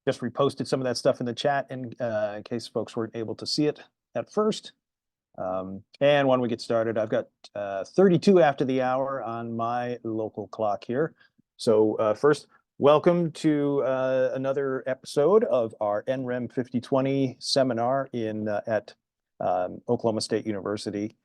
just reposted some of that stuff in the chat in case folks weren't able to see it at first. And when we get started, I've got 32 after the hour on my local clock here. So first, welcome to another episode of our NREM 5020 seminar at Oklahoma State University.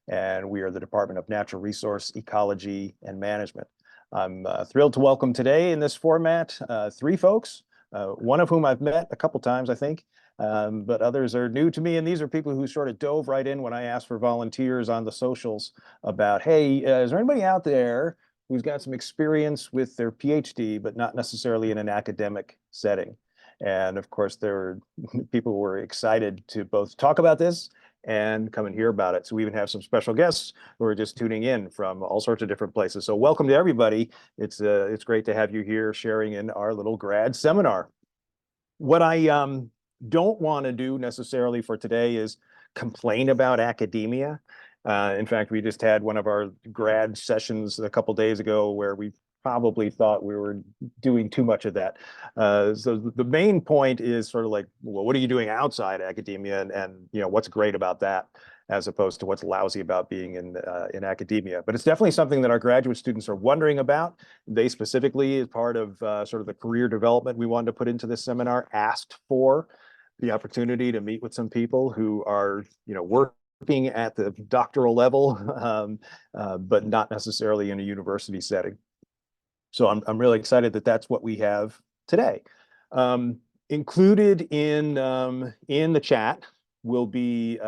And we are the Department of Natural Resource, Ecology, and Management. I'm thrilled to welcome today in this format three folks, one of whom I've met a couple times, I think, but others are new to me. And these are people who sort of dove right in when I asked for volunteers on the socials about, hey, is there anybody out there who's got some experience with their PhD, but not necessarily in an academic setting? And of course, there were people who were excited to both talk about this and come and hear about it. So we even have some special guests who are just tuning in from all sorts of different places. So welcome to everybody. It's great to have you here sharing in our little grad seminar. What I don't want to do necessarily for today is complain about academia. In fact, we just had one of our grad sessions a couple days ago where we probably thought we were doing too much of that. So the main point is sort of like, well, what are you doing outside academia, and you know, what's great about that, as opposed to what's lousy about being in academia. But it's definitely something that our graduate students are wondering about. They specifically, as part of sort of the career development we wanted to put into this seminar, asked for the opportunity to meet with some people who are, you know, working at the doctoral level, but not necessarily in a university setting. So I'm really excited that that's what we have today. Included in the chat will be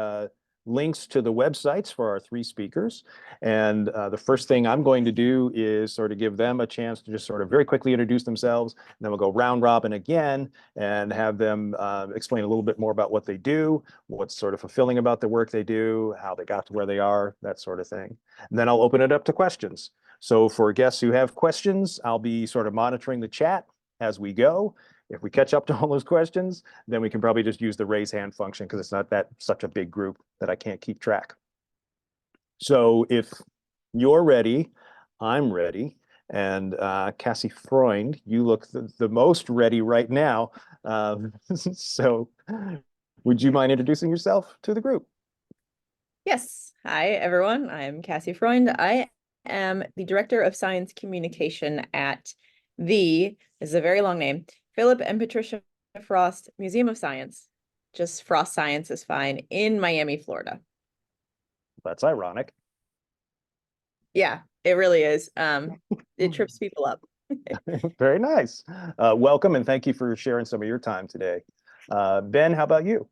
links to the websites for our three speakers. And the first thing I'm going to do is sort of give them a chance to just sort of very quickly introduce themselves. And then we'll go round robin again and have them explain a little bit more about what they do, what's sort of fulfilling about the work they do, how they got to where they are, that sort of thing. And then I'll open it up to questions. So for guests who have questions, I'll be sort of monitoring the chat as we go. If we catch up to all those questions, then we can probably just use the raise hand function because it's not such a big group that I can't keep track. So if you're ready, I'm ready. And Cassie Freund, you look the most ready right now. So would you mind introducing yourself to the group? Yes. Hi, everyone. I'm Cassie Freund. I am the Director of Science Communication at this is a very long name, Philip and Patricia Frost Museum of Science. Just Frost Science is fine, in Miami, Florida. That's ironic. Yeah, it really is. It trips people up. Very nice. Welcome, and thank you for sharing some of your time today. Ben, how about you?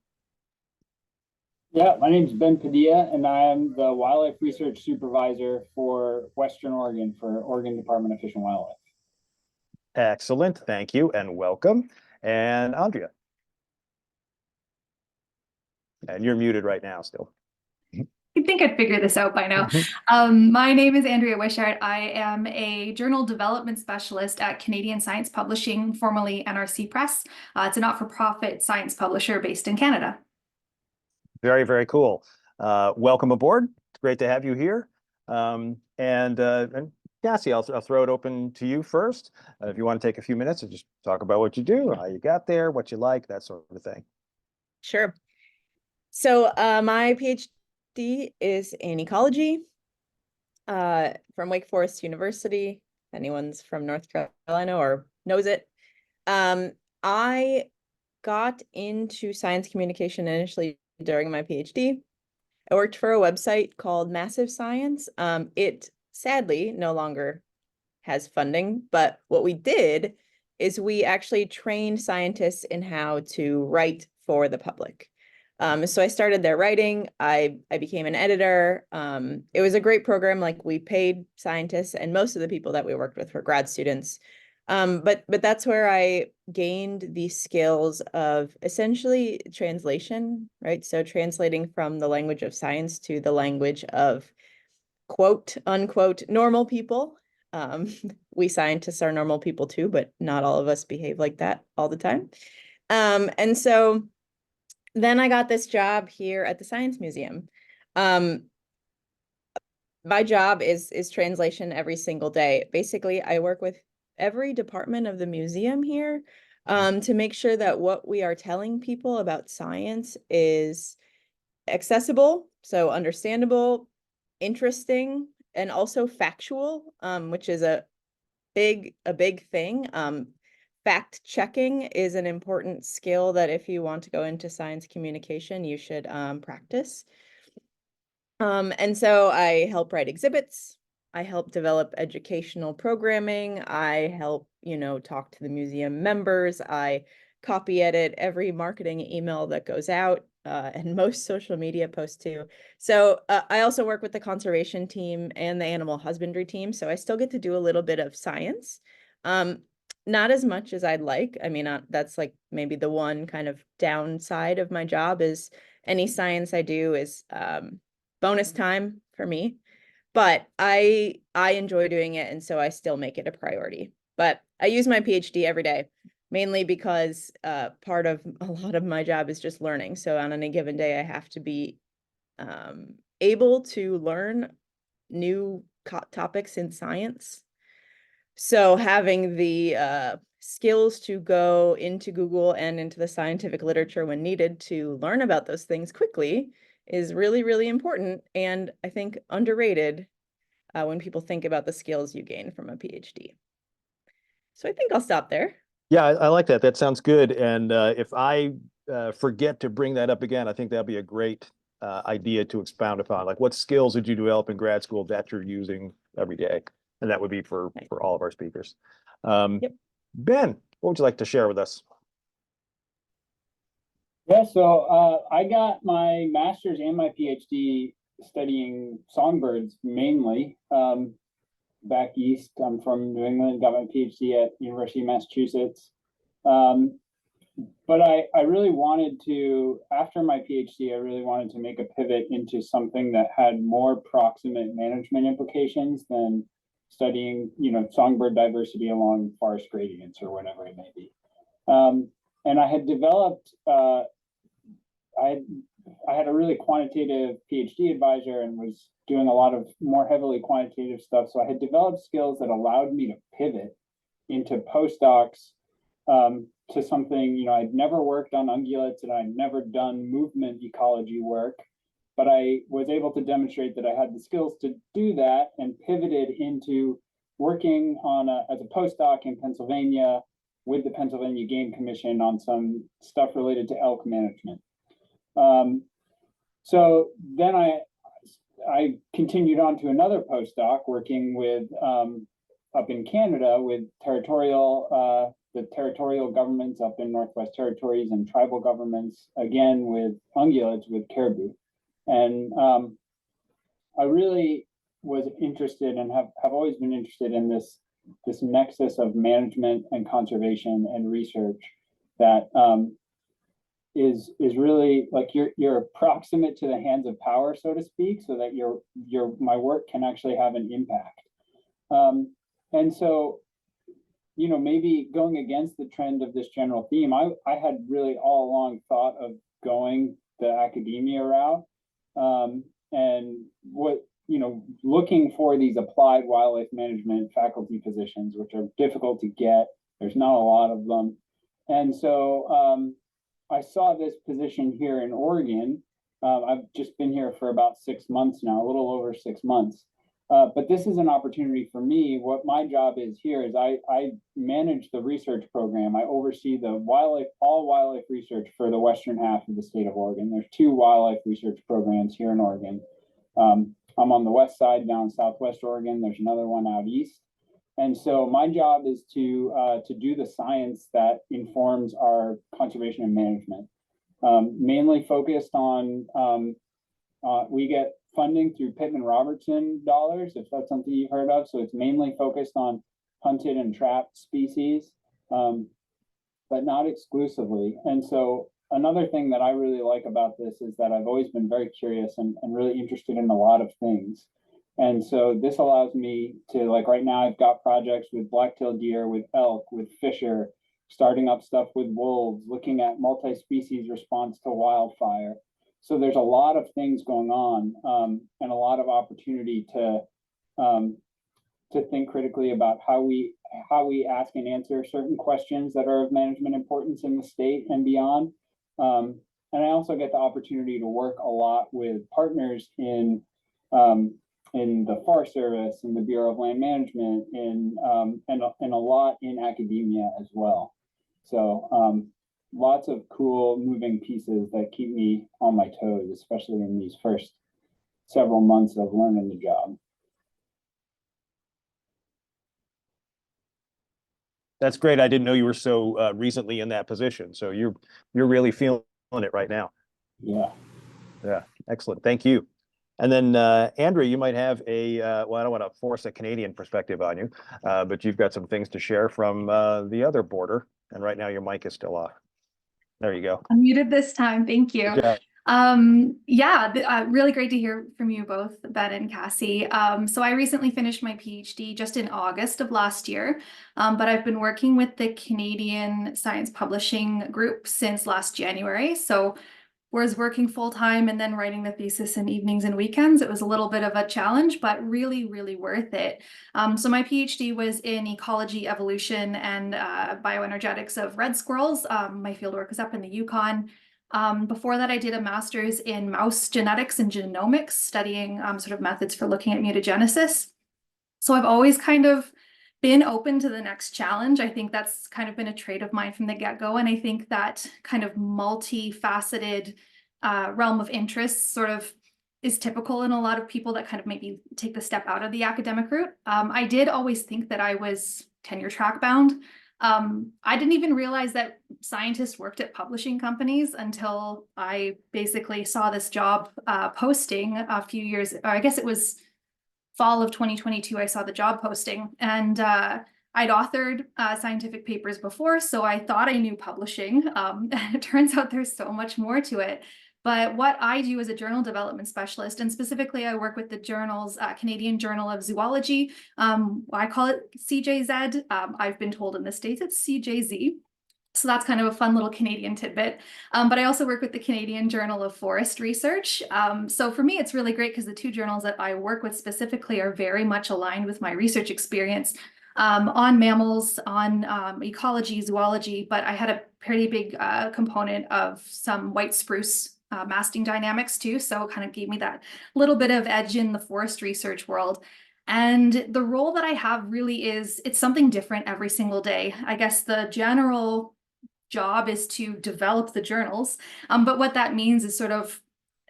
Yeah, my name is Ben Padilla, and I am the Wildlife Research Supervisor for Western Oregon for Oregon Department of Fish and Wildlife. Excellent, thank you, and welcome. And Andrea. And you're muted right now still. I think I'd figure this out by now. My name is Andrea Wishart. I am a journal development specialist at Canadian Science Publishing, formerly NRC Press. It's a not-for-profit science publisher based in Canada. Very, very cool. Welcome aboard. It's great to have you here. And Cassie, I'll throw it open to you first. If you want to take a few minutes and just talk about what you do, how you got there, what you like, that sort of thing. Sure. So my PhD is in ecology from Wake Forest University. If anyone's from North Carolina or knows it. I got into science communication initially during my PhD. I worked for a website called Massive Science. It sadly no longer has funding, but what we did is we actually trained scientists in how to write for the public. So I started there writing. I became an editor. It was a great program. Like, we paid scientists, and most of the people that we worked with were grad students. But that's where I gained the skills of essentially translation, right? So translating from the language of science to the language of quote unquote normal people. We scientists are normal people too, but not all of us behave like that all the time. And so then I got this job here at the Science Museum. My job is translation every single day. Basically, I work with every department of the museum here, to make sure that what we are telling people about science is accessible, so understandable, interesting, and also factual, which is a big thing. Fact checking is an important skill that if you want to go into science communication, you should practice. And so I help write exhibits. I help develop educational programming. I help, talk to the museum members. I copy edit every marketing email that goes out, and most social media posts too. So I also work with the conservation team and the animal husbandry team. So I still get to do a little bit of science. Not as much as I'd like. I mean, that's like maybe the one kind of downside of my job is any science I do is bonus time for me. But I enjoy doing it, and so I still make it a priority. But I use my PhD every day, mainly because part of a lot of my job is just learning. So on any given day, I have to be able to learn new topics in science. So having the skills to go into Google and into the scientific literature when needed to learn about those things quickly is really, really important, and I think underrated when people think about the skills you gain from a PhD. So I think I'll stop there. Yeah, I like that. That sounds good. And if I forget to bring that up again, I think that'd be a great idea to expound upon. Like, what skills did you develop in grad school that you're using every day? And that would be for all of our speakers. Yep. Ben, what would you like to share with us? Yeah, so I got my master's and my PhD studying songbirds mainly. Back east, I'm from New England, got my PhD at University of Massachusetts. But I really wanted to, after my PhD, I really wanted to make a pivot into something that had more proximate management implications than studying, songbird diversity along forest gradients or whatever it may be. And I had developed, I had a really quantitative PhD advisor and was doing a lot of more heavily quantitative stuff. So I had developed skills that allowed me to pivot into postdocs to something, I'd never worked on ungulates and I'd never done movement ecology work, but I was able to demonstrate that I had the skills to do that and pivoted into working on as a postdoc in Pennsylvania with the Pennsylvania Game Commission on some stuff related to elk management. So then I continued on to another postdoc working with up in Canada with the territorial governments up in Northwest Territories and tribal governments, again with ungulates, with caribou. And I really was interested and have always been interested in this nexus of management and conservation and research that is really like you're proximate to the hands of power, so to speak, so that my work can actually have an impact. And so, maybe going against the trend of this general theme, I had really all along thought of going the academia route, and looking for these applied wildlife management faculty positions, which are difficult to get. There's not a lot of them. And so I saw this position here in Oregon. I've just been here for about 6 months now, a little over 6 months. But this is an opportunity for me. What my job is here is I manage the research program. I oversee the all wildlife research for the western half of the state of Oregon. There's 2 wildlife research programs here in Oregon. I'm on the west side down in Southwest Oregon. There's another one out east. And so my job is to do the science that informs our conservation and management, mainly focused on, we get funding through Pittman-Robertson dollars, if that's something you've heard of. So it's mainly focused on hunted and trapped species, but not exclusively. And so another thing that I really like about this is that I've always been very curious and really interested in a lot of things. And so this allows me to, like right now, I've got projects with black-tailed deer, with elk, with fisher, starting up stuff with wolves, looking at multi-species response to wildfire. So there's a lot of things going on, and a lot of opportunity to think critically about how we how we ask and answer certain questions that are of management importance in the state and beyond. And I also get the opportunity to work a lot with partners in the Forest Service, in the Bureau of Land Management, and a lot in academia as well. So lots of cool moving pieces that keep me on my toes, especially in these first several months of learning the job. That's great. I didn't know you were so recently in that position. So you're really feeling it right now. Yeah. Yeah, excellent. Thank you. And then Andrea, you might have well, I don't want to force a Canadian perspective on you, but you've got some things to share from the other border. And right now your mic is still off. There you go. I'm muted this time. Thank you. Good job. Yeah, really great to hear from you both, Ben and Cassie. So I recently finished my PhD just in August of last year, but I've been working with the Canadian Science Publishing Group since last January. So whereas working full time and then writing the thesis in evenings and weekends, it was a little bit of a challenge, but really, really worth it. So my PhD was in ecology, evolution, and bioenergetics of red squirrels. My fieldwork is up in the Yukon. Before that, I did a master's in mouse genetics and genomics, studying sort of methods for looking at mutagenesis. So I've always kind of been open to the next challenge. I think that's kind of been a trait of mine from the get-go. And I think that kind of multifaceted realm of interests sort of is typical in a lot of people that kind of maybe take the step out of the academic route. I did always think that I was tenure track bound. I didn't even realize that scientists worked at publishing companies until I basically saw this job posting a few years, I guess it was fall of 2022, I saw the job posting, and I'd authored scientific papers before, so I thought I knew publishing. It turns out there's so much more to it. But what I do as a journal development specialist, and specifically I work with the journal's Canadian Journal of Zoology. I call it CJZ. I've been told in the States it's CJZ. So that's kind of a fun little Canadian tidbit. But I also work with the Canadian Journal of Forest Research. So for me, it's really great because the two journals that I work with specifically are very much aligned with my research experience on mammals, on ecology, zoology, but I had a pretty big component of some white spruce masting dynamics too. So it kind of gave me that little bit of edge in the forest research world. And the role that I have really is, it's something different every single day. I guess the general job is to develop the journals. But what that means is sort of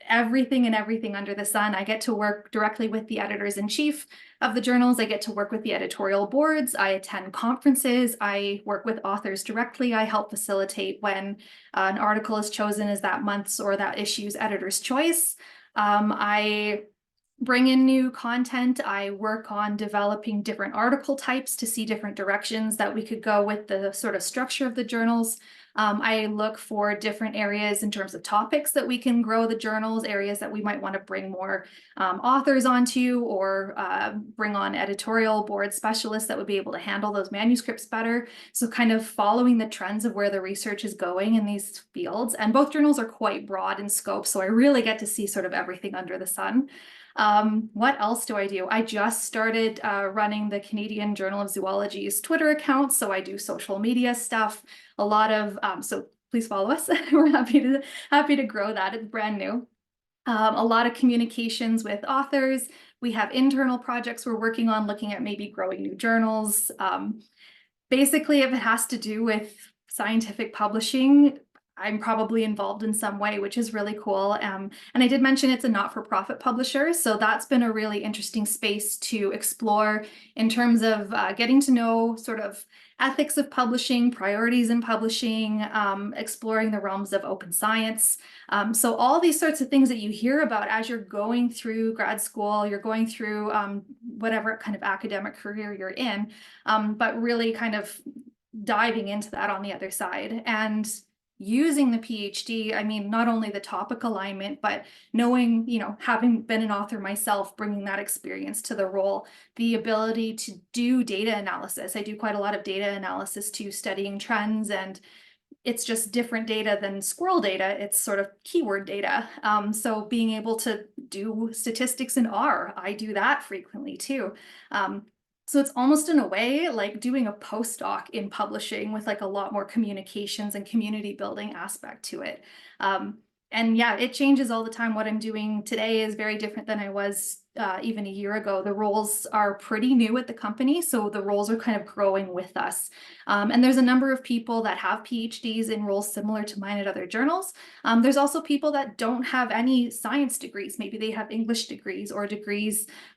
everything and everything under the sun. I get to work directly with the editors-in-chief of the journals. I get to work with the editorial boards. I attend conferences. I work with authors directly. I help facilitate when an article is chosen as that month's or that issue's editor's choice. I bring in new content. I work on developing different article types to see different directions that we could go with the sort of structure of the journals. I look for different areas in terms of topics that we can grow the journals, areas that we might want to bring more authors onto, or bring on editorial board specialists that would be able to handle those manuscripts better. So kind of following the trends of where the research is going in these fields. And both journals are quite broad in scope, so I really get to see sort of everything under the sun. What else do I do? I just started running the Canadian Journal of Zoology's Twitter account, so I do social media stuff, a lot of, so please follow us. We're happy to grow that. It's brand new. A lot of communications with authors. We have internal projects we're working on, looking at maybe growing new journals. Basically, if it has to do with scientific publishing, I'm probably involved in some way, which is really cool. And I did mention it's a not-for-profit publisher, so that's been a really interesting space to explore in terms of getting to know sort of ethics of publishing, priorities in publishing, exploring the realms of open science. So all these sorts of things that you hear about as you're going through grad school, you're going through whatever kind of academic career you're in, but really kind of diving into that on the other side. And using the PhD, I mean, not only the topic alignment, but knowing, you know, having been an author myself, bringing that experience to the role, the ability to do data analysis. I do quite a lot of data analysis too, studying trends, and it's just different data than squirrel data. It's sort of keyword data. So being able to do statistics in R, I do that frequently too. So it's almost in a way like doing a postdoc in publishing with like a lot more communications and community building aspect to it. And yeah, it changes all the time. What I'm doing today is very different than I was even a year ago. The roles are pretty new at the company, so the roles are kind of growing with us. And there's a number of people that have PhDs in roles similar to mine at other journals. There's also people that don't have any science degrees. Maybe they have English degrees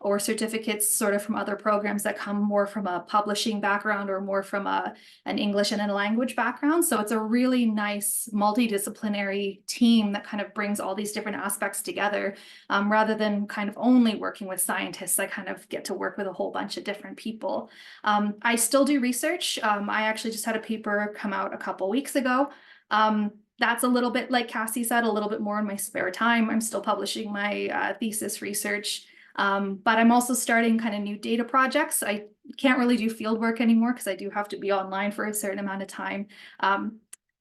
or certificates sort of from other programs that come more from a publishing background or more from an English and a language background. So it's a really nice multidisciplinary team that kind of brings all these different aspects together. Rather than kind of only working with scientists, I kind of get to work with a whole bunch of different people. I still do research. I actually just had a paper come out a couple weeks ago. That's a little bit, like Cassie said, a little bit more in my spare time. I'm still publishing my thesis research, but I'm also starting kind of new data projects. I can't really do field work anymore because I do have to be online for a certain amount of time.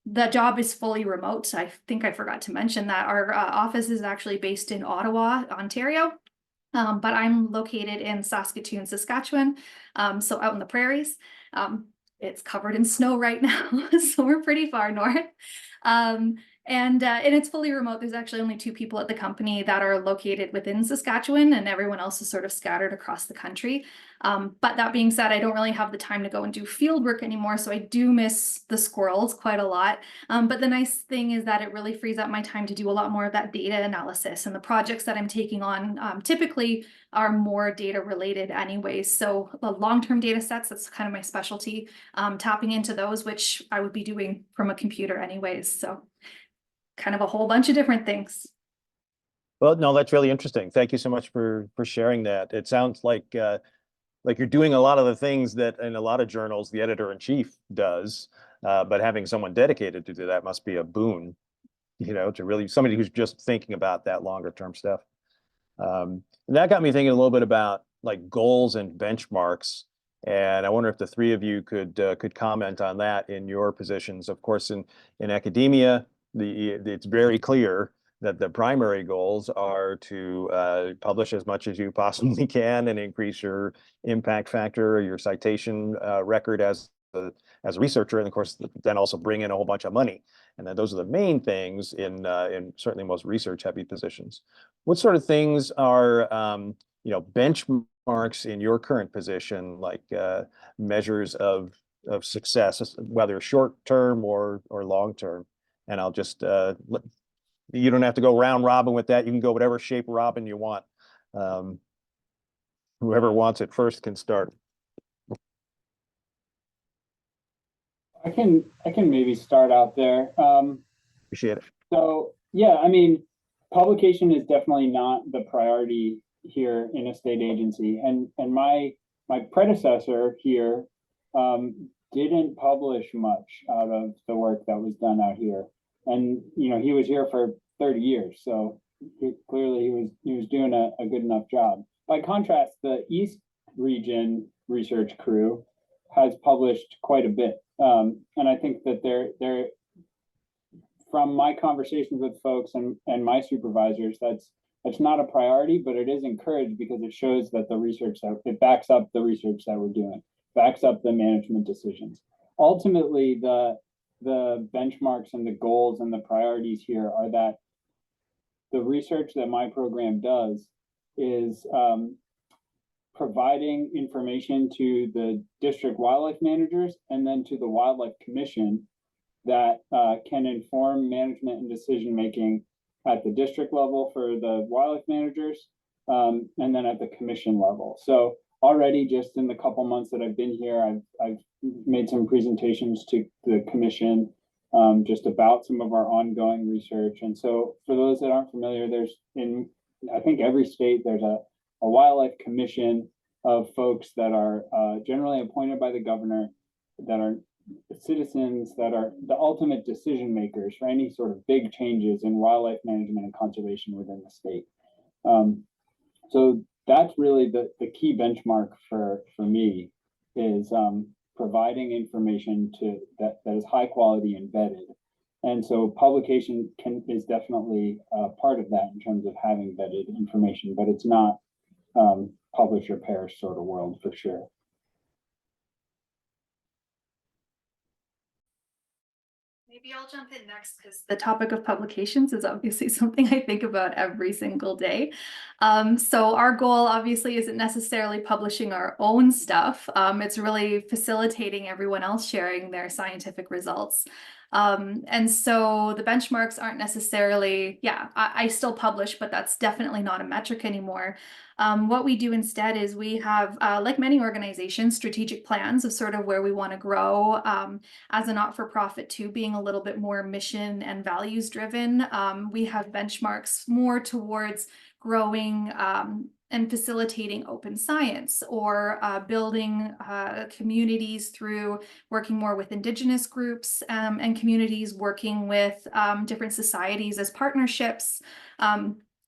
The job is fully remote. I think I forgot to mention that our office is actually based in Ottawa, Ontario. But I'm located in Saskatoon, Saskatchewan, so out in the prairies. It's covered in snow right now, so we're pretty far north. And it's fully remote. There's actually only 2 people at the company that are located within Saskatchewan, and everyone else is sort of scattered across the country. But that being said, I don't really have the time to go and do field work anymore, so I do miss the squirrels quite a lot. But the nice thing is that it really frees up my time to do a lot more of that data analysis, and the projects that I'm taking on typically are more data related anyways. So the long-term data sets, that's kind of my specialty, tapping into those, which I would be doing from a computer anyways. So kind of a whole bunch of different things. Well, no, that's really interesting. Thank you so much for sharing that. It sounds like you're doing a lot of the things that in a lot of journals the editor-in-chief does, but having someone dedicated to do that must be a boon, to really somebody who's just thinking about that longer term stuff. And that got me thinking a little bit about like goals and benchmarks. And I wonder if the 3 of you could comment on that in your positions. Of course, in academia, it's very clear that the primary goals are to publish as much as you possibly can and increase your impact factor, your citation record as a researcher, and of course then also bring in a whole bunch of money. And then those are the main things in certainly most research heavy positions. What sort of things are benchmarks in your current position, like measures of success, whether short term or long term? And I'll just you don't have to go round robin with that. You can go whatever shape robin you want. Whoever wants it first can start. I can maybe start out there. Appreciate it. So yeah, I mean, publication is definitely not the priority here in a state agency, and my predecessor here didn't publish much out of the work that was done out here, and he was here for 30 years, so clearly he was doing a good enough job. By contrast, the East region research crew has published quite a bit, and I think that they're from my conversations with folks and my supervisors, that's not a priority, but it is encouraged because it shows that the research it backs up the research that we're doing, backs up the management decisions. Ultimately, the benchmarks and the goals and the priorities here are that the research that my program does is providing information to the district wildlife managers and then to the Wildlife Commission that can inform management and decision making at the district level for the wildlife managers, and then at the commission level. So already, just in the couple months that I've been here, I've made some presentations to the commission just about some of our ongoing research. And so, for those that aren't familiar, there's I think every state there's a wildlife commission of folks that are generally appointed by the governor, that are citizens, that are the ultimate decision makers for any sort of big changes in wildlife management and conservation within the state. So that's really the key benchmark for me, is providing information that is high quality and vetted. And so publication is definitely part of that in terms of having vetted information, but it's not publish or perish sort of world for sure. Maybe I'll jump in next because the topic of publications is obviously something I think about every single day. So our goal obviously isn't necessarily publishing our own stuff. It's really facilitating everyone else sharing their scientific results. And so the benchmarks aren't necessarily, I still publish, but that's definitely not a metric anymore. What we do instead is we have, like many organizations, strategic plans of sort of where we want to grow. As a not-for-profit too, being a little bit more mission and values driven, we have benchmarks more towards growing and facilitating open science, or building communities through working more with Indigenous groups, and communities working with different societies as partnerships.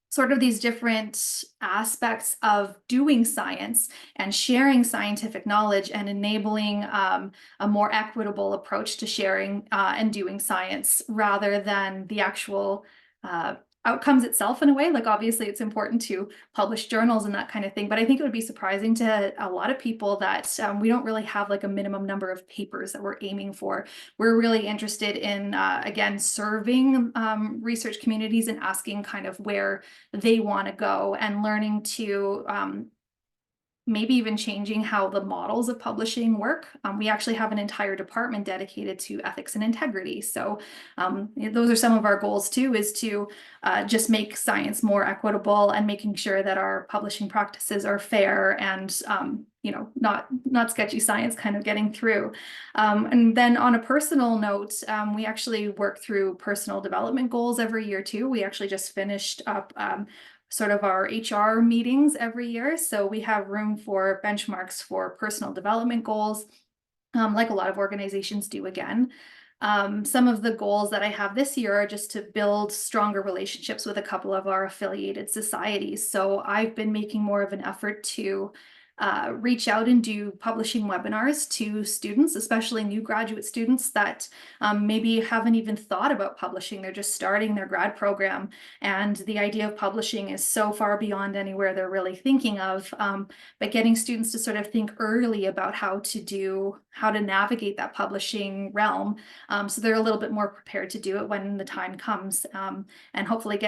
Sort of these different aspects of doing science and sharing scientific knowledge and enabling a more equitable approach to sharing and doing science, rather than the actual outcomes itself. In a way, like obviously it's important to publish journals and that kind of thing, but I think it would be surprising to a lot of people that we don't really have like a minimum number of papers that we're aiming for. We're really interested in, again, serving research communities and asking kind of where they want to go, and learning to maybe even changing how the models of publishing work. We actually have an entire department dedicated to ethics and integrity. So those are some of our goals too, is to just make science more equitable, and making sure that our publishing practices are fair and not sketchy science kind of getting through. And then on a personal note, we actually work through personal development goals every year too. We actually just finished up sort of our HR meetings every year. So we have room for benchmarks for personal development goals, like a lot of organizations do again. Some of the goals that I have this year are just to build stronger relationships with a couple of our affiliated societies. So I've been making more of an effort to reach out and do publishing webinars to students, especially new graduate students that maybe haven't even thought about publishing. They're just starting their grad program, and the idea of publishing is so far beyond anywhere they're really thinking of. But getting students to sort of think early about how to navigate that publishing realm, so they're a little bit more prepared to do it when the time comes, and hopefully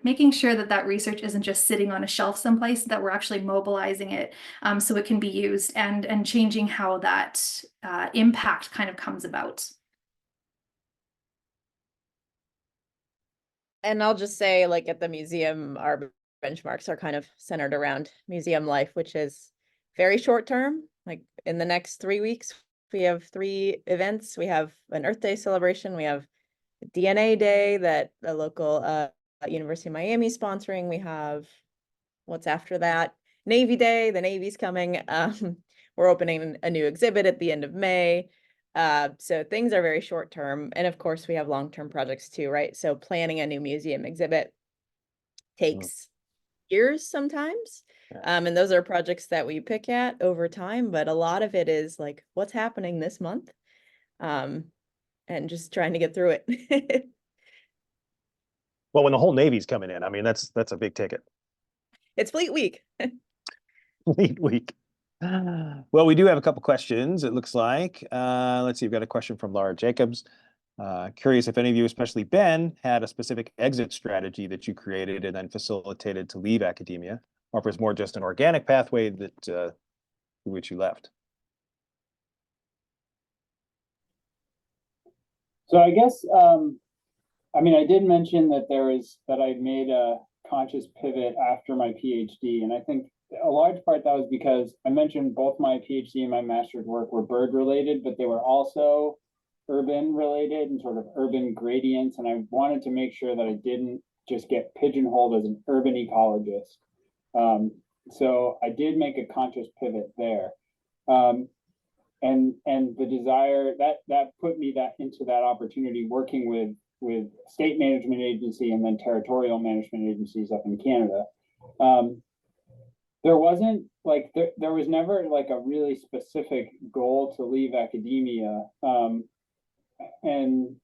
making sure that that research isn't just sitting on a shelf someplace, that we're actually mobilizing it so it can be used, and changing how that impact kind of comes about. And I'll just say, like at the museum, our benchmarks are kind of centered around museum life, which is very short term. Like in the next 3 weeks, we have 3 events. We have an Earth Day celebration. We have a DNA Day that the local University of Miami is sponsoring. We have, what's after that? Navy Day, the Navy's coming. We're opening a new exhibit at the end of May. So things are very short term. And of course, we have long-term projects too, right? So planning a new museum exhibit takes years sometimes. And those are projects that we pick at over time, but a lot of it is like, what's happening this month? And just trying to get through it. Well, when the whole Navy's coming in, I mean, that's a big ticket. It's Fleet Week. Fleet Week. Well, we do have a couple questions, it looks like. Let's see, we've got a question from Laura Jacobs. Curious if any of you, especially Ben, had a specific exit strategy that you created and then facilitated to leave academia, or if it's more just an organic pathway that through which you left. So I guess, I mean, I did mention that I made a conscious pivot after my PhD, and I think a large part that was because I mentioned both my PhD and my master's work were bird related, but they were also urban related and sort of urban gradients. And I wanted to make sure that I didn't just get pigeonholed as an urban ecologist. So I did make a conscious pivot there. And the desire that put me into that opportunity working with state management agency and then territorial management agencies up in Canada. There wasn't like, there was never like a really specific goal to leave academia. And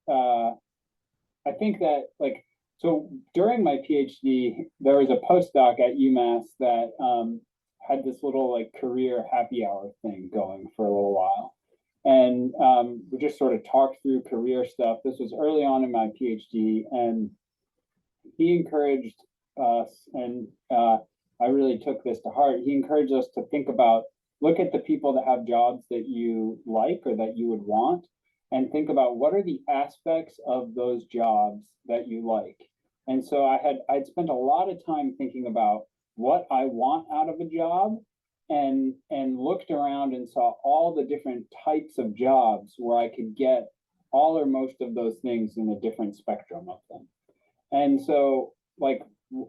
I think that like, so during my PhD, there was a postdoc at UMass that had this little like career happy hour thing going for a little while. And we just sort of talked through career stuff. This was early on in my PhD, and he encouraged us, and I really took this to heart. He encouraged us to think about, look at the people that have jobs that you like or that you would want, and think about what are the aspects of those jobs that you like. And so I'd spent a lot of time thinking about what I want out of a job, and looked around and saw all the different types of jobs where I could get all or most of those things in a different spectrum of them. And so, like,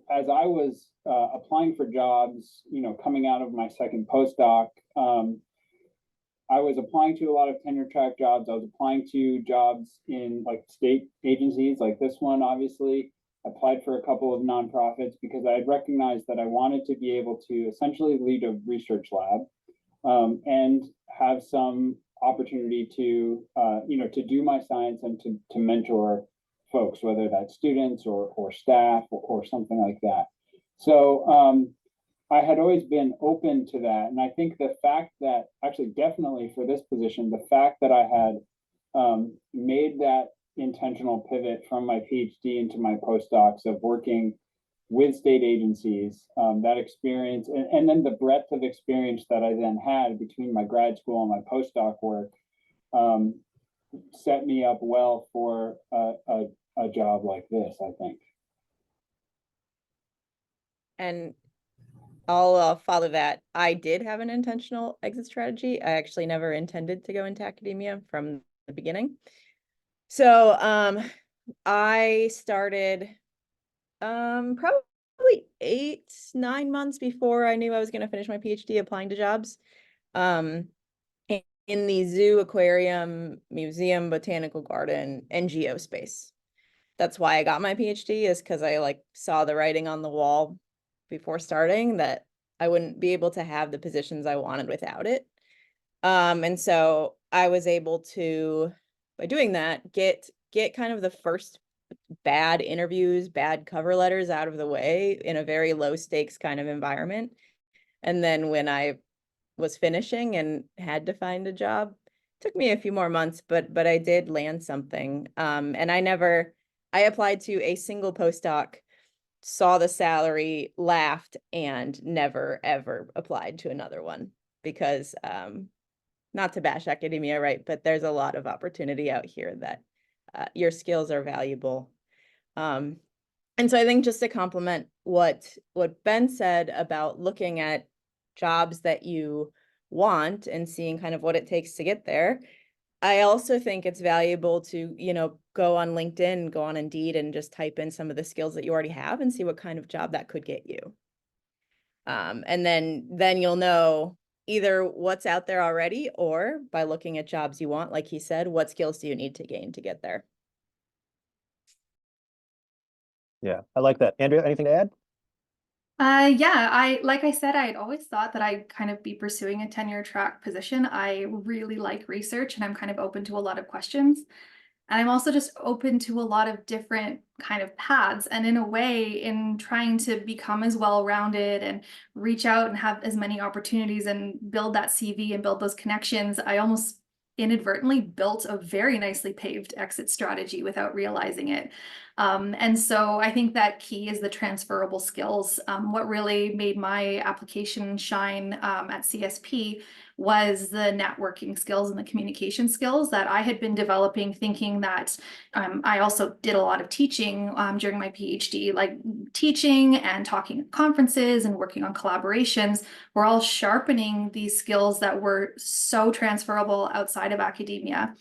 as I was applying for jobs, coming out of my second postdoc, I was applying to a lot of tenure track jobs. I was applying to jobs in like state agencies, like this one, obviously. Applied for a couple of nonprofits because I had recognized that I wanted to be able to essentially lead a research lab, and have some opportunity to, to do my science and to mentor folks, whether that's students or staff or something like that. So I had always been open to that. And I think the fact that, actually definitely for this position, the fact that I had made that intentional pivot from my PhD into my postdocs of working with state agencies, that experience, and then the breadth of experience that I then had between my grad school and my postdoc work, set me up well for a job like this, I think. And I'll follow that. I did have an intentional exit strategy. I actually never intended to go into academia from the beginning. So I started probably 8-9 months before I knew I was going to finish my PhD applying to jobs in the zoo, aquarium, museum, botanical garden, NGO space. That's why I got my PhD, is because I saw the writing on the wall before starting that I wouldn't be able to have the positions I wanted without it. And so I was able to, by doing that, get kind of the first bad interviews, bad cover letters out of the way in a very low stakes kind of environment. And then when I was finishing and had to find a job, it took me a few more months, but I did land something. And I applied to a single postdoc, saw the salary, laughed, and never ever applied to another one because not to bash academia, right? But there's a lot of opportunity out here that your skills are valuable. And so I think just to complement what Ben said about looking at jobs that you want and seeing kind of what it takes to get there, I also think it's valuable to, go on LinkedIn, go on Indeed, and just type in some of the skills that you already have and see what kind of job that could get you. And then you'll know either what's out there already, or by looking at jobs you want, like he said, what skills do you need to gain to get there? Yeah, I like that. Andrea, anything to add? Yeah, like I said, I had always thought that I'd kind of be pursuing a tenure track position. I really like research and I'm kind of open to a lot of questions. And I'm also just open to a lot of different kind of paths. And in a way, in trying to become as well-rounded and reach out and have as many opportunities and build that CV and build those connections, I almost inadvertently built a very nicely paved exit strategy without realizing it. And so I think that key is the transferable skills. What really made my application shine at CSP was the networking skills and the communication skills that I had been developing, thinking that I also did a lot of teaching during my PhD, like teaching and talking at conferences and working on collaborations. We're all sharpening these skills that were so transferable outside of academia.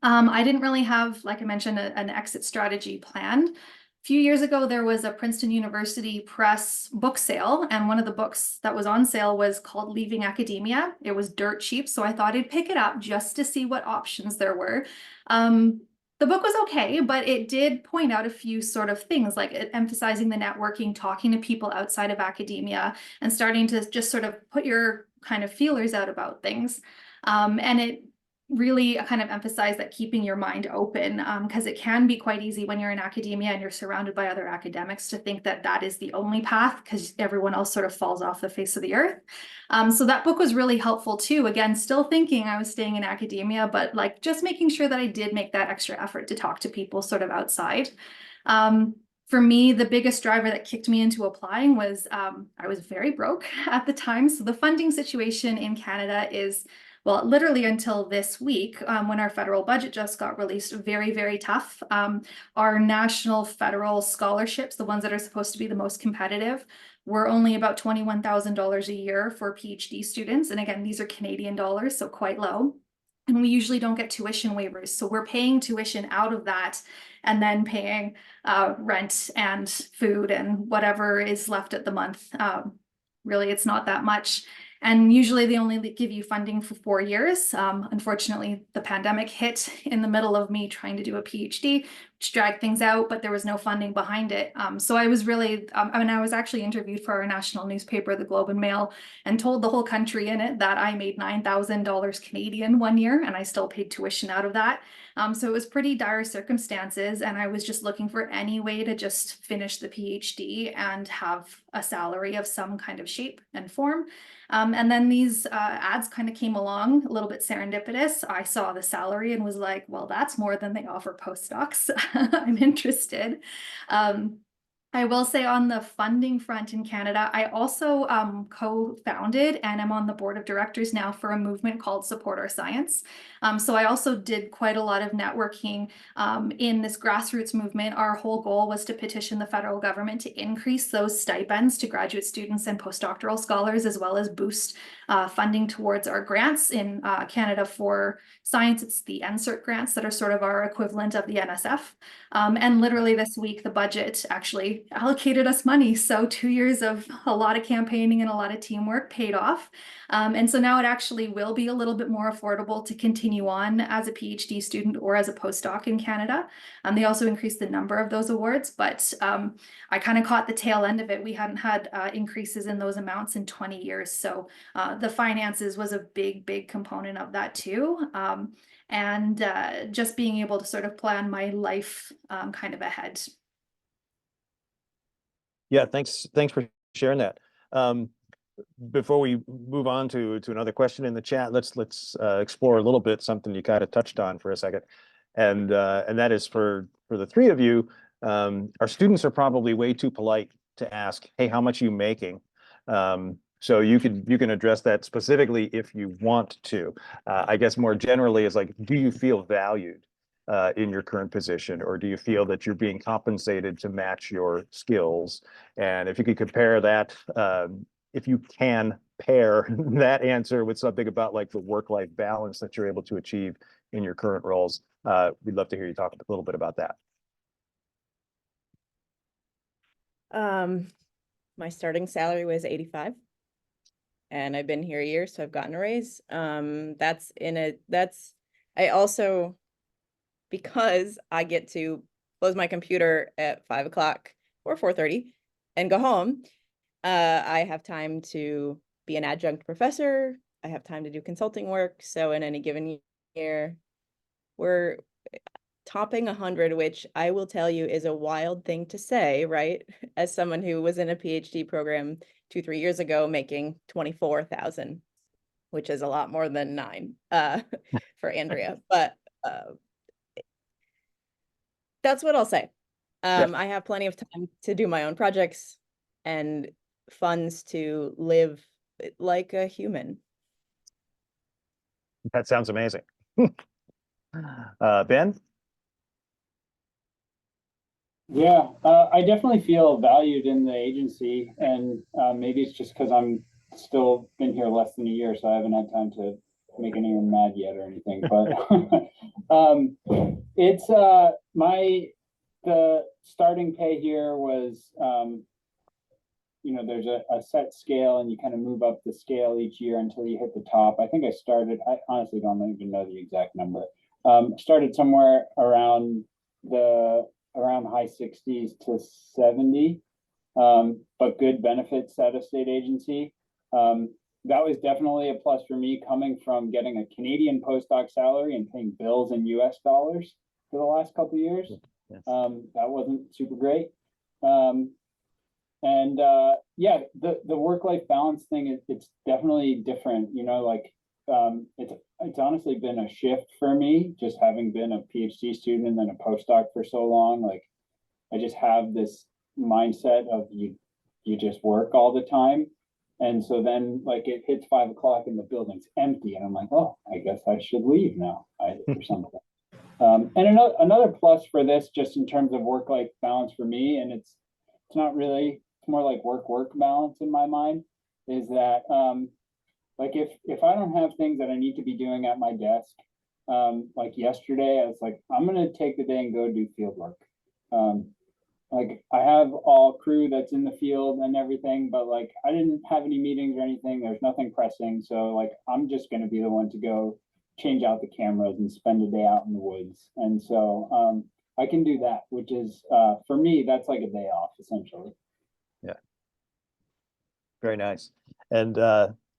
I didn't really have, like I mentioned, an exit strategy planned. A few years ago, there was a Princeton University Press book sale, and one of the books that was on sale was called Leaving Academia. It was dirt cheap, so I thought I'd pick it up just to see what options there were. The book was okay, but it did point out a few sort of things, like emphasizing the networking, talking to people outside of academia, and starting to just sort of put your kind of feelers out about things. And really kind of emphasize that keeping your mind open, because it can be quite easy when you're in academia and you're surrounded by other academics to think that that is the only path because everyone else sort of falls off the face of the earth. So that book was really helpful too. Again, still thinking I was staying in academia, but like just making sure that I did make that extra effort to talk to people sort of outside. For me, the biggest driver that kicked me into applying was I was very broke at the time. So the funding situation in Canada is, well, literally until this week, when our federal budget just got released, very, very tough. Our national federal scholarships, the ones that are supposed to be the most competitive, were only about $21,000 a year for PhD students. And again, these are Canadian dollars, so quite low. And we usually don't get tuition waivers. So we're paying tuition out of that and then paying rent and food and whatever is left at the month. Really, it's not that much. And usually they only give you funding for 4 years. Unfortunately, the pandemic hit in the middle of me trying to do a PhD, which dragged things out, but there was no funding behind it. So I was really, I was actually interviewed for our national newspaper, the Globe and Mail, and told the whole country in it that I made $9,000 Canadian 1 year, and I still paid tuition out of that. So it was pretty dire circumstances, and I was just looking for any way to just finish the PhD and have a salary of some kind of shape and form. And then these ads kind of came along, a little bit serendipitous. I saw the salary and was like, well, that's more than they offer postdocs. I'm interested. I will say on the funding front in Canada, I also co-founded and I'm on the board of directors now for a movement called Support Our Science. So I also did quite a lot of networking in this grassroots movement. Our whole goal was to petition the federal government to increase those stipends to graduate students and postdoctoral scholars, as well as boost funding towards our grants in Canada for science. It's the NSERC grants that are sort of our equivalent of the NSF. And literally this week, the budget actually allocated us money. So 2 years of a lot of campaigning and a lot of teamwork paid off. And so now it actually will be a little bit more affordable to continue on as a PhD student or as a postdoc in Canada. They also increased the number of those awards, but I kind of caught the tail end of it. We hadn't had increases in those amounts in 20 years. So the finances was a big, big component of that too. And just being able to sort of plan my life kind of ahead. Yeah, thanks for sharing that. Before we move on to another question in the chat, let's explore a little bit something you kind of touched on for a second, and that is for the three of you. Our students are probably way too polite to ask, "Hey, how much are you making?" So you can address that specifically if you want to. I guess more generally is like, do you feel valued in your current position, or do you feel that you're being compensated to match your skills? And if you could compare that, if you can pair that answer with something about like the work-life balance that you're able to achieve in your current roles, we'd love to hear you talk a little bit about that. My starting salary was 85. And I've been here a year, so I've gotten a raise. I also, because I get to close my computer at 5 o'clock or 4:30 and go home, I have time to be an adjunct professor. I have time to do consulting work. So in any given year, we're topping 100, which I will tell you is a wild thing to say, right? As someone who was in a PhD program 2-3 years ago making 24,000, which is a lot more than 9 for Andrea. But that's what I'll say. I have plenty of time to do my own projects and funds to live like a human. That sounds amazing. Ben? Yeah, I definitely feel valued in the agency, and maybe it's just because I'm still been here less than a year, so I haven't had time to make anyone mad yet or anything. But it's the starting pay here was there's a set scale, and you kind of move up the scale each year until you hit the top. I think I honestly don't even know the exact number. Started somewhere around high 60s to 70, but good benefits at a state agency. that was definitely a plus for me, coming from getting a Canadian postdoc salary and paying bills in US dollars for the last couple of years. Yes. That wasn't super great. Yeah, the work-life balance thing, it's definitely different, you know, like it's honestly been a shift for me, just having been a PhD student and then a postdoc for so long. Like, I just have this mindset of you just work all the time. And so then, like, it hits 5 o'clock and the building's empty, and I'm like, oh, I guess I should leave now, or something. And another plus for this, just in terms of work-life balance for me, and it's not really, it's more like work balance in my mind, is that like if I don't have things that I need to be doing at my desk, like yesterday, I was like, I'm gonna take the day and go do field work. Like, I have all crew that's in the field and everything, but like, I didn't have any meetings or anything. There's nothing pressing. So like, I'm just going to be the one to go change out the cameras and spend a day out in the woods. And so I can do that, which is, for me, that's like a day off essentially. Yeah. Very nice. And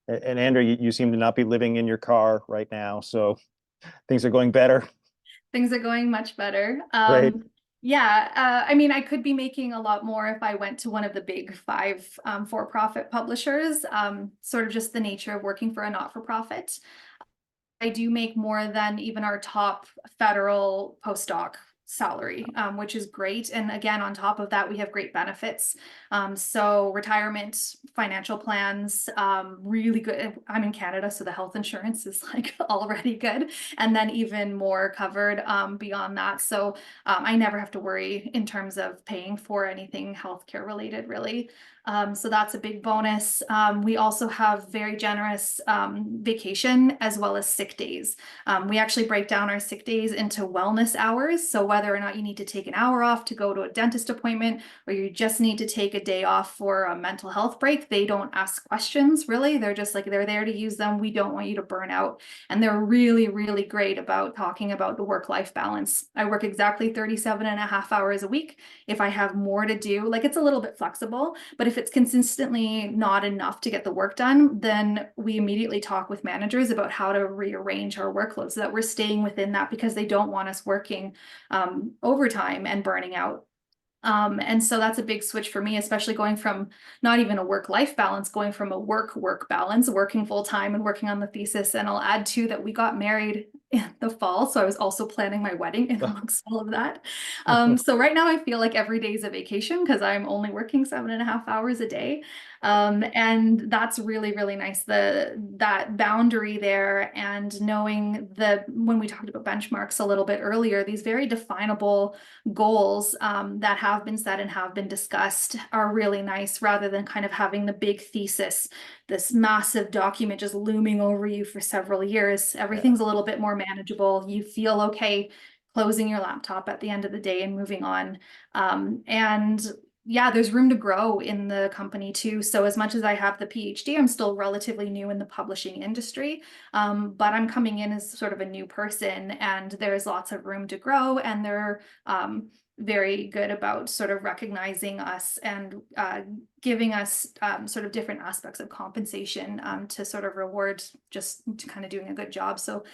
Andrew, you seem to not be living in your car right now, so things are going better. Things are going much better. Great. Yeah, I mean, I could be making a lot more if I went to one of the big 5 for-profit publishers, sort of just the nature of working for a not-for-profit. I do make more than even our top federal postdoc salary, which is great. And again, on top of that, we have great benefits. So retirement, financial plans, really good. I'm in Canada, so the health insurance is like already good. And then even more covered beyond that. So I never have to worry in terms of paying for anything healthcare related, really. So that's a big bonus. We also have very generous vacation as well as sick days. We actually break down our sick days into wellness hours. So whether or not you need to take an hour off to go to a dentist appointment, or you just need to take a day off for a mental health break, they don't ask questions, really. They're just like, they're there to use them. We don't want you to burn out. And they're really, really great about talking about the work-life balance. I work exactly 37.5 hours a week. If I have more to do, like, it's a little bit flexible, but if it's consistently not enough to get the work done, then we immediately talk with managers about how to rearrange our workload so that we're staying within that, because they don't want us working overtime and burning out. And so that's a big switch for me, especially going from not even a work-life balance, going from a work balance, working full-time and working on the thesis. And I'll add too that we got married in the fall, so I was also planning my wedding in amongst all of that. So right now I feel like every day is a vacation because I'm only working 7.5 hours a day. And that's really, really nice, that boundary there, and knowing that when we talked about benchmarks a little bit earlier, these very definable goals that have been set and have been discussed are really nice, rather than kind of having the big thesis, this massive document just looming over you for several years. Everything's a little bit more manageable. You feel okay closing your laptop at the end of the day and moving on. And yeah, there's room to grow in the company too. So as much as I have the PhD, I'm still relatively new in the publishing industry, but I'm coming in as sort of a new person, and there's lots of room to grow, and they're very good about sort of recognizing us and giving us sort of different aspects of compensation to sort of reward just kind of doing a good job. So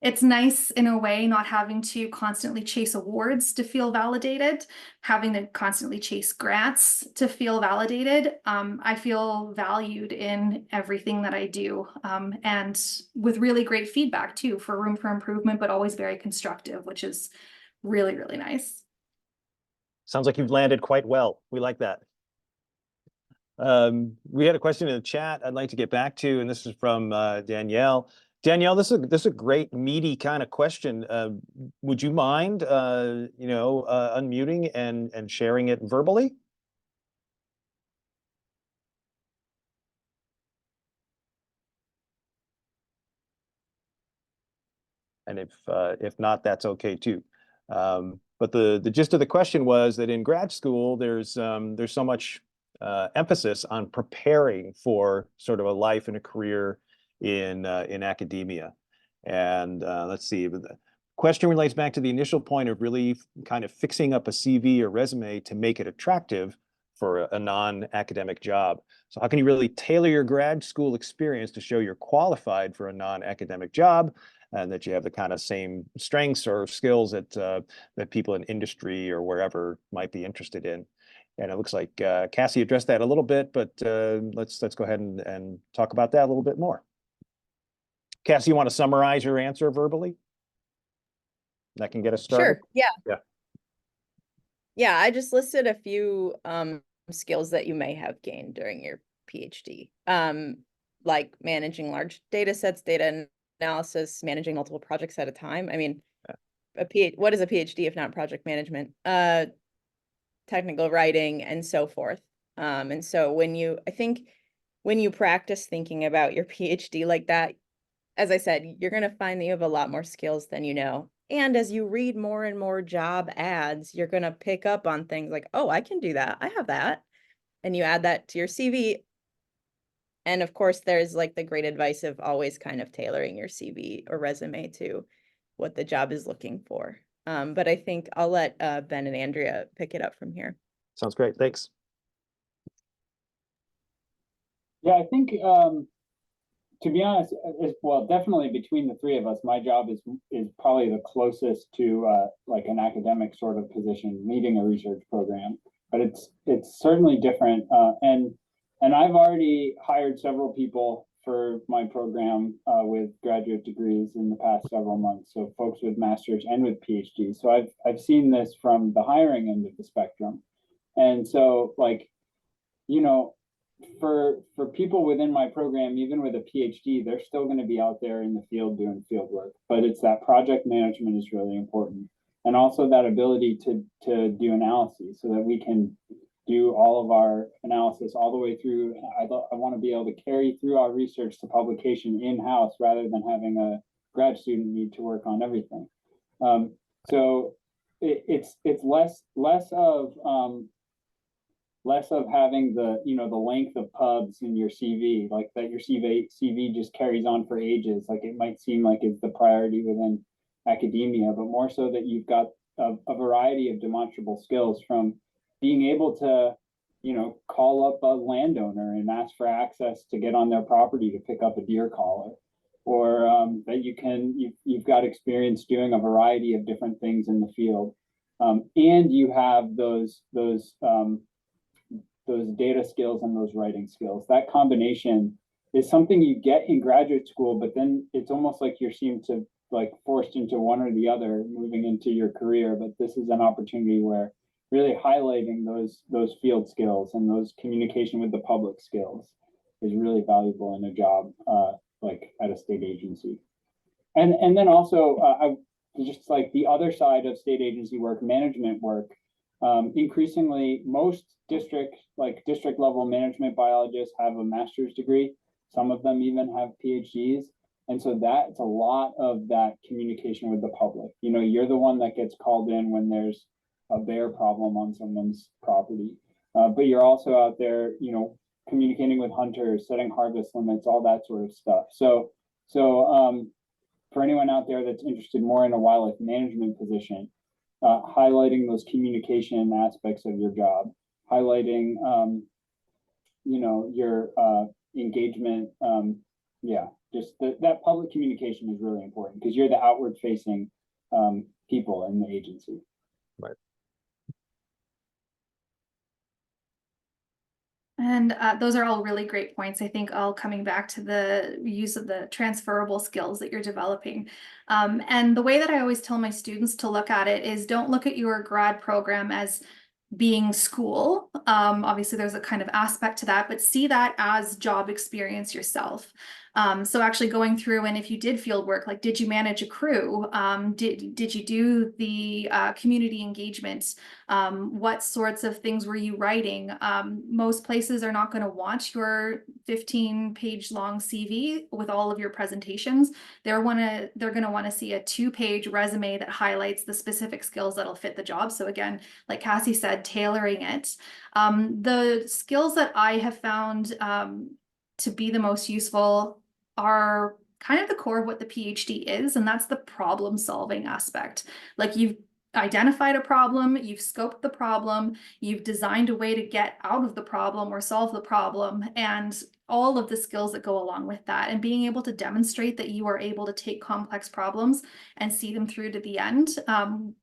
it's nice in a way, not having to constantly chase awards to feel validated, having to constantly chase grants to feel validated. I feel valued in everything that I do, and with really great feedback too, for room for improvement, but always very constructive, which is really, really nice. Sounds like you've landed quite well. We like that. We had a question in the chat I'd like to get back to, and this is from Danielle. Danielle, this is a great meaty kind of question. Would you mind, unmuting and sharing it verbally? And if not, that's okay too. But the gist of the question was that in grad school, there's so much emphasis on preparing for sort of a life and a career in academia. And let's see, the question relates back to the initial point of really kind of fixing up a CV or resume to make it attractive. for a non-academic job. So how can you really tailor your grad school experience to show you're qualified for a non-academic job and that you have the kind of same strengths or skills that people in industry or wherever might be interested in? And it looks like Cassie addressed that a little bit, but let's go ahead and talk about that a little bit more. Cassie, you want to summarize your answer verbally? That can get us started? Sure, yeah. Yeah. Yeah, I just listed a few skills that you may have gained during your PhD. Like managing large data sets, data analysis, managing multiple projects at a time. I mean, what is a PhD if not project management? Technical writing and so forth. And so I think when you practice thinking about your PhD like that, as I said, you're going to find that you have a lot more skills than you know. And as you read more and more job ads, you're going to pick up on things like, oh, I can do that. I have that. And you add that to your CV. And of course, there's like the great advice of always kind of tailoring your CV or resume to what the job is looking for. But I think I'll let Ben and Andrea pick it up from here. Sounds great. Thanks. Yeah, I think to be honest, well, definitely between the three of us, my job is probably the closest to like an academic sort of position, leading a research program. But it's certainly different, and I've already hired several people for my program with graduate degrees in the past several months. So folks with masters and with PhD. So I've seen this from the hiring end of the spectrum, and so like, you know, for people within my program, even with a PhD, they're still going to be out there in the field doing field work. But it's that project management is really important, and also that ability to do analyses so that we can do all of our analysis all the way through. I want to be able to carry through our research to publication in-house rather than having a grad student need to work on everything. So it's less of having the the length of pubs in your CV, like that your CV just carries on for ages, like it might seem like it's the priority within academia, but more so that you've got a variety of demonstrable skills, from being able to call up a landowner and ask for access to get on their property to pick up a deer collar, or that you've got experience doing a variety of different things in the field, and you have those data skills and those writing skills. That combination is something you get in graduate school, but then it's almost like you're seemed to like forced into one or the other moving into your career. But this is an opportunity where really highlighting those field skills and those communication with the public skills is really valuable in a job like at a state agency. And then also I just like the other side of state agency work, management work. Increasingly, most district level management biologists have a master's degree. Some of them even have PhDs. And so that's a lot of that communication with the public. You're the one that gets called in when there's a bear problem on someone's property. But you're also out there, communicating with hunters, setting harvest limits, all that sort of stuff. So for anyone out there that's interested more in a wildlife management position, highlighting those communication aspects of your job, highlighting, your engagement. Just that public communication is really important because you're the outward facing people in the agency. Right. And those are all really great points. I think all coming back to the use of the transferable skills that you're developing. And the way that I always tell my students to look at it is, don't look at your grad program as being school. Obviously there's a kind of aspect to that, but see that as job experience yourself. So actually going through, and if you did field work, like, did you manage a crew? Did you do the community engagement? What sorts of things were you writing? Most places are not going to want your 15-page long CV with all of your presentations. They're going to want to see a 2-page resume that highlights the specific skills that'll fit the job. So again, like Cassie said, tailoring it. The skills that I have found to be the most useful are kind of the core of what the PhD is, and that's the problem solving aspect. Like, identified a problem, you've scoped the problem, you've designed a way to get out of the problem or solve the problem, and all of the skills that go along with that, and being able to demonstrate that you are able to take complex problems and see them through to the end.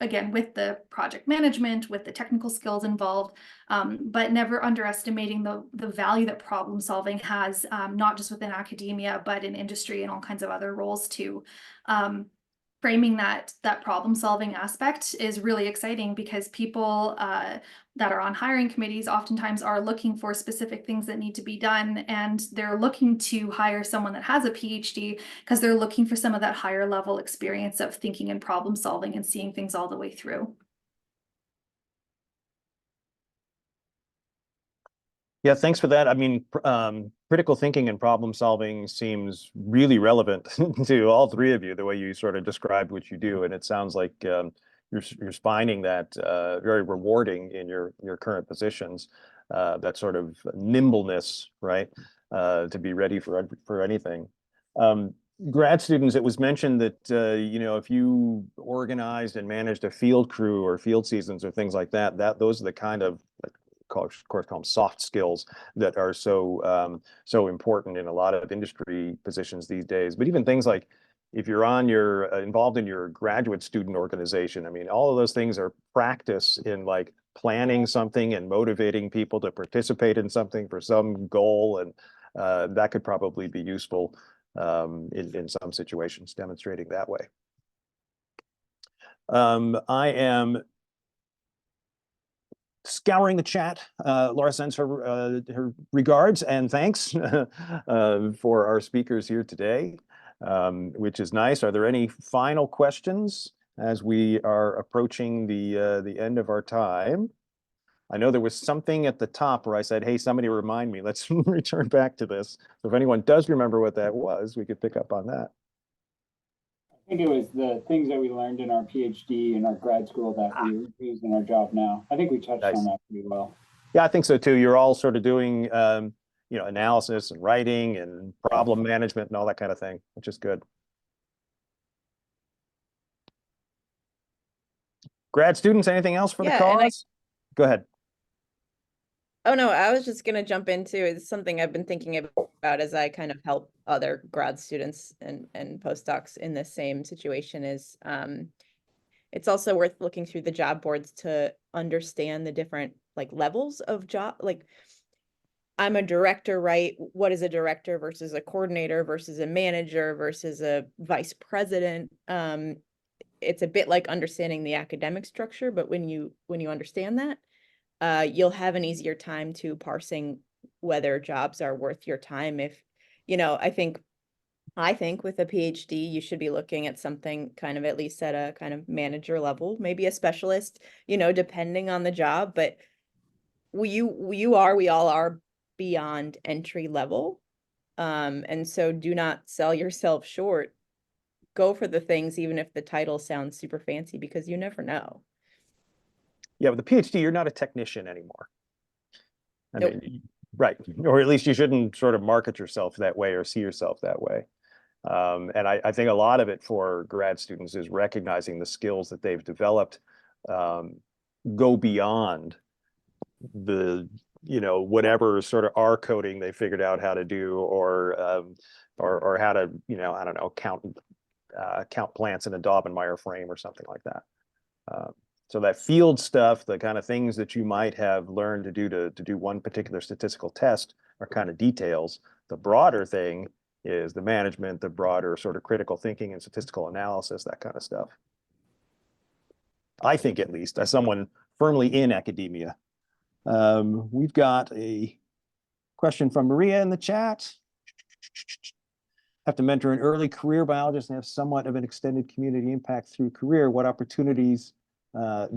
Again, with the project management, with the technical skills involved, but never underestimating the value that problem solving has, not just within academia, but in industry and all kinds of other roles too. Framing that problem solving aspect is really exciting, because people that are on hiring committees oftentimes are looking for specific things that need to be done, and they're looking to hire someone that has a PhD because they're looking for some of that higher level experience of thinking and problem solving and seeing things all the way through. Yeah, thanks for that. I mean, critical thinking and problem solving seems really relevant to all three of you, the way you sort of described what you do. And it sounds like you're finding that very rewarding in your current positions, that sort of nimbleness, right? To be ready for anything. Grad students, it was mentioned that, if you organized and managed a field crew or field seasons or things like that, those are the kind of, of course, call them soft skills that are so important in a lot of industry positions these days. But even things like if you're involved in your graduate student organization, I mean, all of those things are practice in like planning something and motivating people to participate in something for some goal, and that could probably be useful in some situations, demonstrating that way. I am scouring the chat. Laura sends her regards and thanks for our speakers here today, which is nice. Are there any final questions as we are approaching the end of our time? I know there was something at the top where I said, hey, somebody remind me. Let's return back to this. So if anyone does remember what that was, we could pick up on that. I think it was the things that we learned in our PhD and our grad school that we use in our job now. I think we touched on that pretty well. Yeah, I think so too. You're all sort of doing, analysis and writing and problem management and all that kind of thing, which is good. Grad students, anything else for the cause? Go ahead. Oh, no, I was just going to jump into it's something I've been thinking about as I kind of help other grad students and postdocs in the same situation is it's also worth looking through the job boards to understand the different like levels of job. Like I'm a director, right? What is a director versus a coordinator versus a manager versus a vice president? It's a bit like understanding the academic structure, but when you understand that, you'll have an easier time to parsing whether jobs are worth your time. If, I think with a PhD, you should be looking at something kind of at least at a kind of manager level, maybe a specialist, depending on the job, but we all are beyond entry level. And so do not sell yourself short. Go for the things, even if the title sounds super fancy, because you never know. Yeah, with the PhD, you're not a technician anymore. Nope. mean, right. Or at least you shouldn't sort of market yourself that way or see yourself that way. And I think a lot of it for grad students is recognizing the skills that they've developed go beyond the, whatever sort of R coding they figured out how to do, or how to, I don't know, count plants in a Daubenmeier frame or something like that. So that field stuff, the kind of things that you might have learned to do one particular statistical test are kind of details. The broader thing is the management, the broader sort of critical thinking and statistical analysis, that kind of stuff. I think, at least, as someone firmly in academia. We've got a question from Maria in the chat. Have to mentor an early career biologist and have somewhat of an extended community impact through career. What opportunities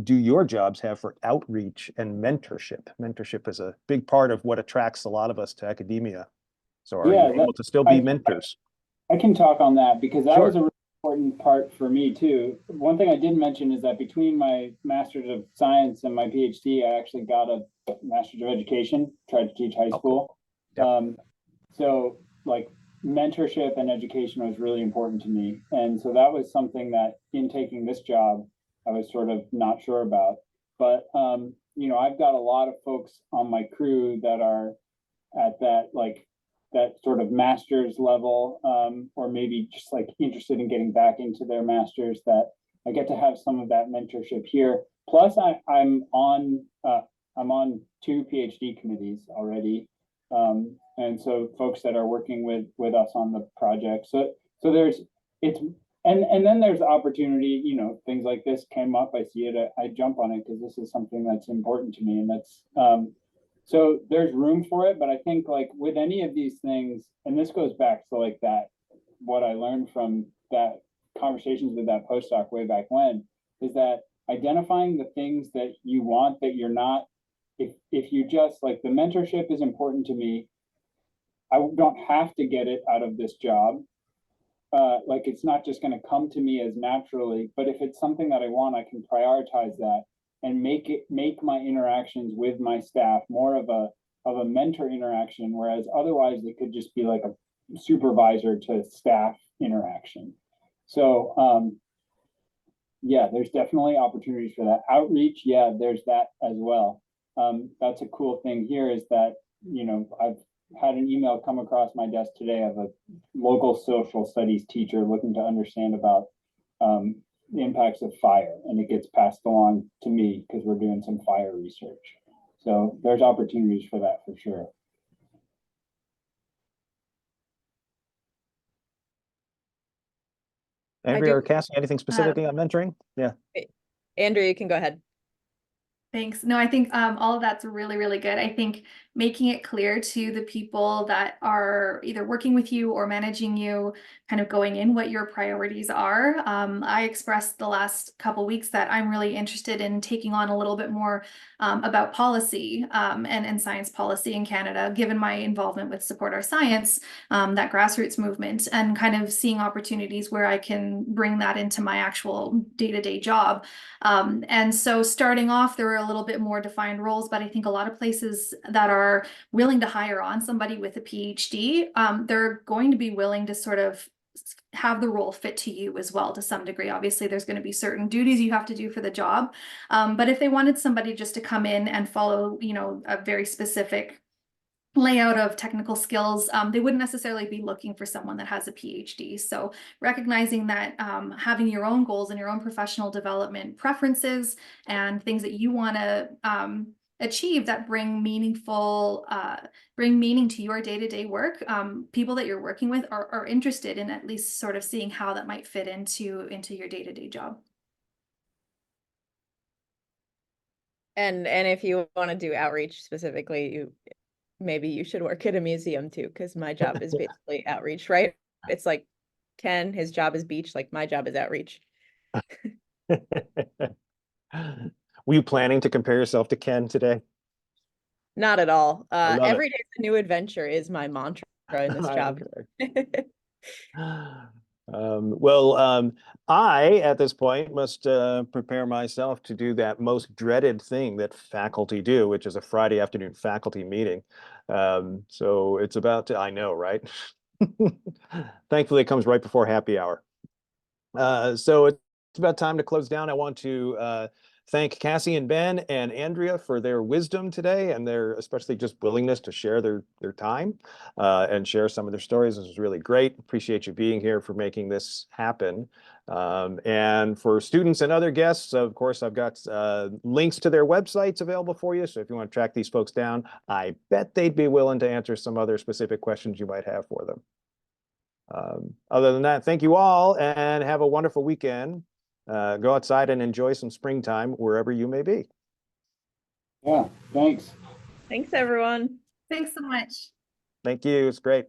do your jobs have for outreach and mentorship? Mentorship is a big part of what attracts a lot of us to academia. So are you able to still be mentors? I can talk on that, because that Sure. was a really important part for me too. One thing I didn't mention is that between my Master's of Science and my PhD, I actually got a Master's of Education, tried to teach high school. Yep. So like mentorship and education was really important to me. And so that was something that in taking this job, I was sort of not sure about. But you know, I've got a lot of folks on my crew that are at that sort of master's level, or maybe just like interested in getting back into their master's, that I get to have some of that mentorship here. Plus I'm on 2 PhD committees already. And so folks that are working with us on the project. So and then there's opportunity, you know, things like this came up, I see it, I jump on it because this is something that's important to me. And that's, so there's room for it, but I think like with any of these things, and this goes back to like that, what I learned from that conversations with that postdoc way back when, is that identifying the things that you want that you're not, if you just like the mentorship is important to me, I don't have to get it out of this job. Like it's not just going to come to me as naturally, but if it's something that I want, I can prioritize that and make my interactions with my staff more of a mentor interaction, whereas otherwise it could just be like a supervisor to staff interaction. So yeah, there's definitely opportunities for that. Outreach, yeah, there's that as well. That's a cool thing here is that, you know, I've had an email come across my desk today of a local social studies teacher looking to understand about the impacts of fire, and it gets passed along to me because we're doing some fire research. So there's opportunities for that for sure. Andrea or Cassie, anything specifically on mentoring? Yeah. Andrea, you can go ahead. Thanks. No, I think all of that's really, really good. I think making it clear to the people that are either working with you or managing you, kind of going in what your priorities are. I expressed the last couple weeks that I'm really interested in taking on a little bit more about policy and science policy in Canada, given my involvement with Support Our Science, that grassroots movement, and kind of seeing opportunities where I can bring that into my actual day-to-day job. And so starting off, there were a little bit more defined roles, but I think a lot of places that are willing to hire on somebody with a PhD, they're going to be willing to sort of have the role fit to you as well to some degree. Obviously, there's going to be certain duties you have to do for the job. But if they wanted somebody just to come in and follow, you know, a very specific layout of technical skills, they wouldn't necessarily be looking for someone that has a PhD. So recognizing that having your own goals and your own professional development preferences and things that you want to achieve that bring meaning to your day-to-day work, people that you're working with are interested in at least sort of seeing how that might fit into your day-to-day job. And if you want to do outreach specifically, maybe you should work at a museum too, because my job is basically outreach, right? It's like Ken, his job is beach, like my job is outreach. Were you planning to compare yourself to Ken today? Not at all. Every it. day is a new adventure is my mantra in this job. I, at this point, must prepare myself to do that most dreaded thing that faculty do, which is a Friday afternoon faculty meeting. So it's about to, I know, right? Thankfully, it comes right before happy hour. So it's about time to close down. I want to thank Cassie and Ben and Andrea for their wisdom today and their especially just willingness to share their time and share some of their stories. This was really great. Appreciate you being here for making this happen. And for students and other guests, of course, I've got links to their websites available for you. So if you want to track these folks down, I bet they'd be willing to answer some other specific questions you might have for them. Other than that, thank you all and have a wonderful weekend. Go outside and enjoy some springtime wherever you may be. Yeah, thanks. Thanks, everyone. Thanks so much. Thank you. It's great.